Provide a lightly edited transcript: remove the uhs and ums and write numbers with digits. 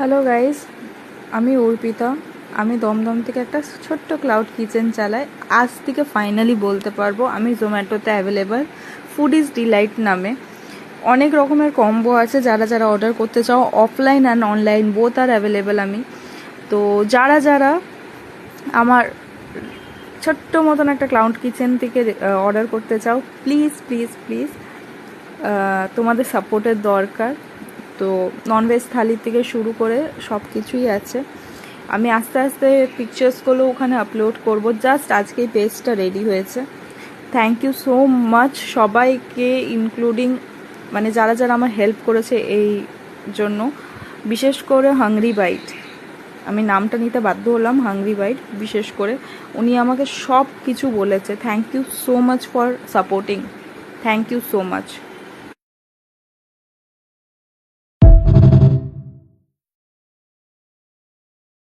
Hello guys, আমি অর্পিতা। আমি দমদম থেকে একটা ছোট্ট ক্লাউড কিচেন চালাই। আজ থেকে ফাইনালি বলতে পারবো আমি জোম্যাটোতে অ্যাভেলেবল। ফুড ইজ ডিলাইট নামে অনেক রকমের কম্বো আছে। যারা যারা অর্ডার করতে চাও, অফলাইন অ্যান্ড অনলাইন বোথ আর অ্যাভেলেবেল। আমি তো যারা যারা আমার ছোট্ট মতন একটা ক্লাউড কিচেন থেকে অর্ডার করতে চাও, প্লিজ প্লিজ প্লিজ তোমাদের সাপোর্টের দরকার। তো ননভেজ থালি থেকে শুরু করে সব কিছুই আছে। আমি আস্তে আস্তে পিকচার্সগুলো ওখানে আপলোড করব। জাস্ট আজকেই পেজটা রেডি হয়েছে। থ্যাংক ইউ সো মাচ সবাইকে, ইনক্লুডিং মানে যারা যারা আমার হেল্প করেছে এই জন্য। বিশেষ করে হাংরি বাইট, আমি নামটা নিতে বাধ্য হলাম। হাংরি বাইট বিশেষ করে উনি আমাকে সব কিছু বলেছে। Thank you so much for supporting. Thank you so much.